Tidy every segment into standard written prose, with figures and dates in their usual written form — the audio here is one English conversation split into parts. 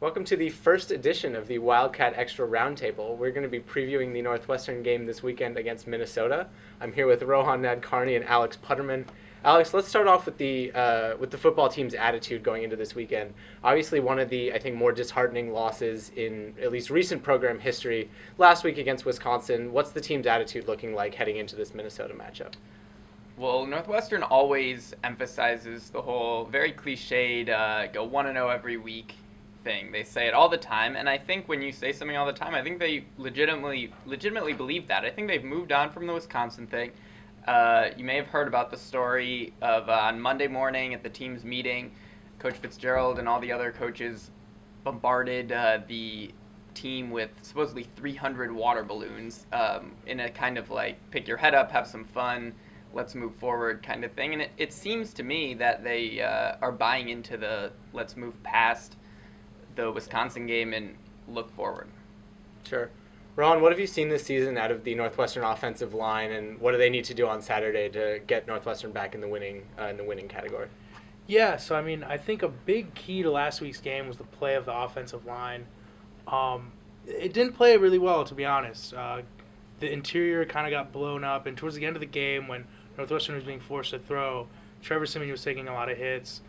Welcome to the first edition of the Wildcat Extra Roundtable. We're going to be previewing the Northwestern game this weekend against Minnesota. I'm here with Rohan, Nadkarni, and Alex Putterman. Alex, let's start off with the football team's attitude going into this weekend. Obviously, one of the, I think, more disheartening losses in at least recent program history last week against Wisconsin. What's the team's attitude looking like heading into this Minnesota matchup? Well, Northwestern always emphasizes the whole very cliched go 1-0 every week thing. They say it all the time, and I think when you say something all the time, I think they legitimately believe that. I think they've moved on from the Wisconsin thing. You may have heard about the story of on Monday morning at the team's meeting, Coach Fitzgerald and all the other coaches bombarded the team with supposedly 300 water balloons in a kind of like pick your head up, have some fun, let's move forward kind of thing. And it seems to me that they are buying into the let's move past the Wisconsin game and look forward. Sure. Ron, what have you seen this season out of the Northwestern offensive line, and what do they need to do on Saturday to get Northwestern back in the winning category? Yeah, so I mean, I think a big key to last week's game was the play of the offensive line. It didn't play really well, to be honest. The interior kind of got blown up, and towards the end of the game, when Northwestern was being forced to throw, Trevor Siemian was taking a lot of hits,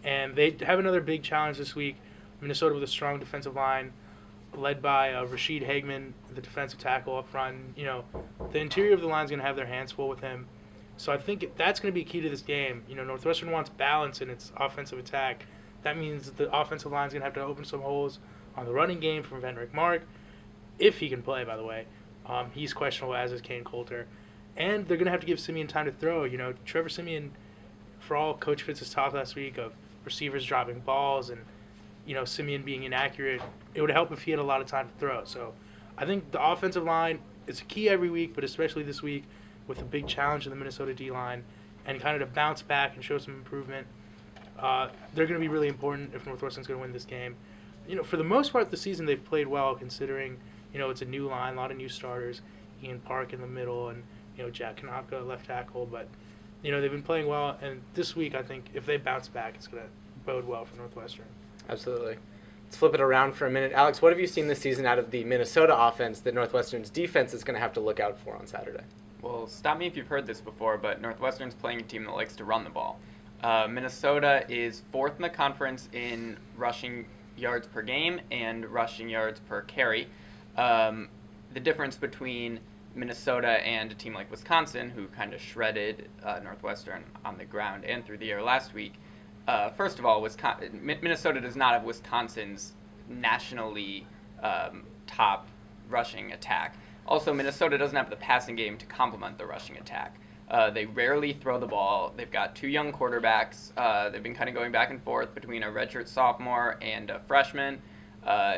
and they have another big challenge this week. Minnesota with a strong defensive line, led by Rashid Hageman, the defensive tackle up front. You know, the interior of the line is going to have their hands full with him. So I think that's going to be key to this game. You know, Northwestern wants balance in its offensive attack. That means the offensive line is going to have to open some holes on the running game from Vendrick Mark, if he can play, by the way. He's questionable, as is Kane Coulter. And they're going to have to give Siemian time to throw. You know, Trevor Siemian, for all Coach Fitz's talk last week of receivers dropping balls and, you know, Siemian being inaccurate, it would help if he had a lot of time to throw. So I think the offensive line is a key every week, but especially this week with a big challenge in the Minnesota D-line and kind of to bounce back and show some improvement. They're going to be really important if Northwestern's going to win this game. You know, for the most part, the season they've played well considering, you know, it's a new line, a lot of new starters, Ian Park in the middle and, you know, Jack Kanopka left tackle. But, you know, they've been playing well, and this week I think if they bounce back, it's going to bode well for Northwestern. Absolutely. Let's flip it around for a minute. Alex, what have you seen this season out of the Minnesota offense that Northwestern's defense is going to have to look out for on Saturday? Well, stop me if you've heard this before, but Northwestern's playing a team that likes to run the ball. Minnesota is fourth in the conference in rushing yards per game and rushing yards per carry. The difference between Minnesota and a team like Wisconsin, who kind of shredded Northwestern on the ground and through the air last week, first of all, Minnesota does not have Wisconsin's nationally top rushing attack. Also, Minnesota doesn't have the passing game to complement the rushing attack. They rarely throw the ball. They've got two young quarterbacks. They've been kind of going back and forth between a redshirt sophomore and a freshman.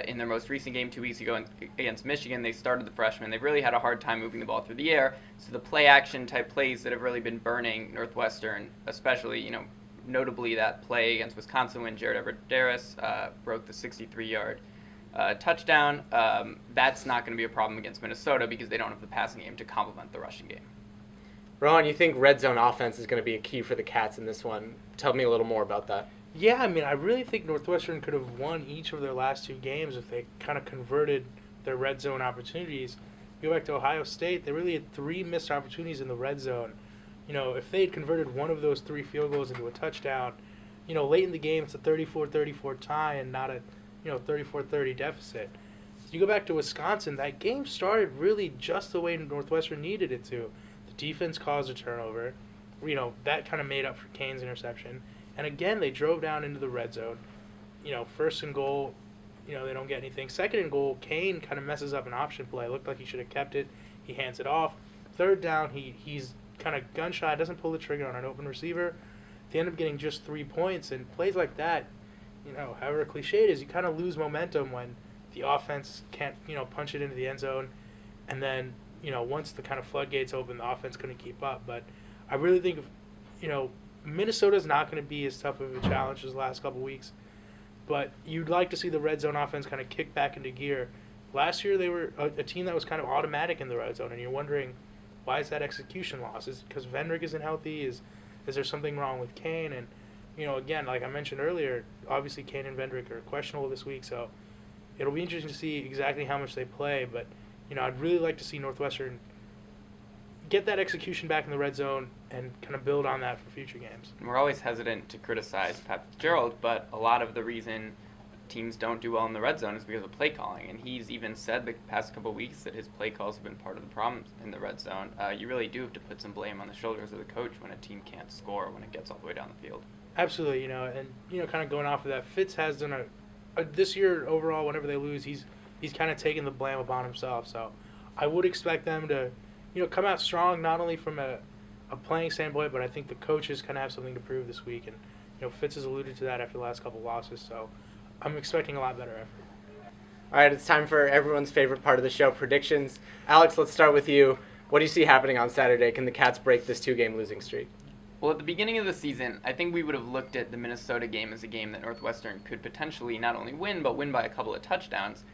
In their most recent game 2 weeks ago against Michigan, they started the freshman. They've really had a hard time moving the ball through the air. So the play-action type plays that have really been burning Northwestern, especially, you know, notably that play against Wisconsin when Jared Everett-Daris broke the 63-yard touchdown. That's not going to be a problem against Minnesota because they don't have the passing game to complement the rushing game. Rohan, you think red zone offense is going to be a key for the Cats in this one? Tell me a little more about that. Yeah, I mean, I really think Northwestern could have won each of their last two games if they kind of converted their red zone opportunities. Go back to Ohio State, they really had 3 missed opportunities in the red zone. You know, if they had converted one of those 3 field goals into a touchdown, you know, late in the game it's a 34-34 tie and not a, you know, 34-30 deficit. You go back to Wisconsin, that game started really just the way Northwestern needed it to. The defense caused a turnover. You know, that kind of made up for Kane's interception. And again, they drove down into the red zone. You know, first and goal, you know, they don't get anything. Second and goal, Kane kind of messes up an option play. It looked like he should have kept it. He hands it off. Third down, he's kind of gun shy, doesn't pull the trigger on an open receiver. They end up getting just 3 points. And plays like that, you know, however cliche it is, you kind of lose momentum when the offense can't, you know, punch it into the end zone. And then, you know, once the kind of floodgates open, the offense couldn't keep up. But I really think, you know, Minnesota's not going to be as tough of a challenge as the last couple weeks, but you'd like to see the red zone offense kind of kick back into gear. Last year they were a team that was kind of automatic in the red zone, and you're wondering why is that execution loss? Is it because Vendrick isn't healthy? Is there something wrong with Kane? And again, like I mentioned earlier, obviously Kane and Vendrick are questionable this week, so it'll be interesting to see exactly how much they play. But, I'd really like to see Northwestern get that execution back in the red zone and kind of build on that for future games. We're always hesitant to criticize Pat Fitzgerald, but a lot of the reason teams don't do well in the red zone is because of play calling. And he's even said the past couple of weeks that his play calls have been part of the problem in the red zone. You really do have to put some blame on the shoulders of the coach when a team can't score when it gets all the way down the field. Absolutely, and kind of going off of that, Fitz has done this year overall. Whenever they lose, he's kind of taken the blame upon himself. So I would expect them to, come out strong, not only from a playing standpoint, but I think the coaches kind of have something to prove this week. And Fitz has alluded to that after the last couple of losses. So I'm expecting a lot better effort. All right, it's time for everyone's favorite part of the show, predictions. Alex, let's start with you. What do you see happening on Saturday? Can the Cats break this 2-game losing streak? Well, at the beginning of the season, I think we would have looked at the Minnesota game as a game that Northwestern could potentially not only win, but win by a couple of touchdowns.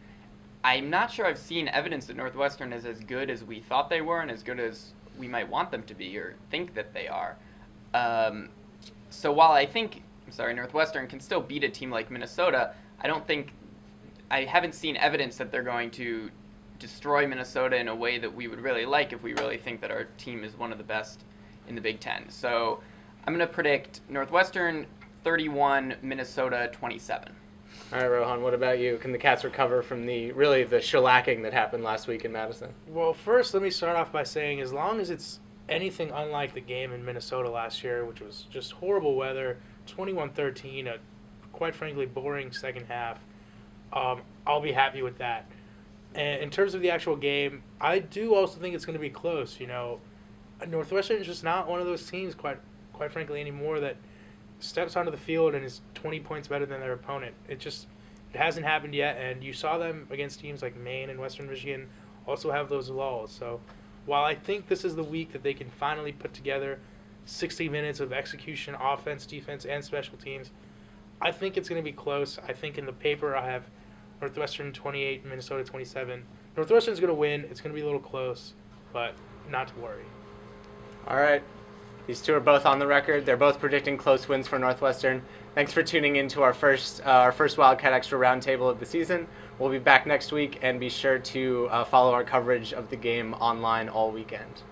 I'm not sure I've seen evidence that Northwestern is as good as we thought they were and as good as we might want them to be or think that they are. So while Northwestern can still beat a team like Minnesota, I haven't seen evidence that they're going to destroy Minnesota in a way that we would really like if we really think that our team is one of the best in the Big Ten. So I'm going to predict Northwestern 31, Minnesota 27. All right, Rohan, what about you? Can the Cats recover from the shellacking that happened last week in Madison? Well, first, let me start off by saying as long as it's anything unlike the game in Minnesota last year, which was just horrible weather, 21-13, a quite frankly boring second half, I'll be happy with that. And in terms of the actual game, I do also think it's going to be close. Northwestern is just not one of those teams, quite frankly, anymore that steps onto the field and is 20 points better than their opponent. It hasn't happened yet, and you saw them against teams like Maine and Western Michigan also have those lulls. So while I think this is the week that they can finally put together 60 minutes of execution, offense, defense, and special teams, I think it's going to be close. I think in the paper I have Northwestern 28, Minnesota 27. Northwestern's going to win. It's going to be a little close, but not to worry. All right. These two are both on the record. They're both predicting close wins for Northwestern. Thanks for tuning in to our first Wildcat Extra roundtable of the season. We'll be back next week, and be sure to follow our coverage of the game online all weekend.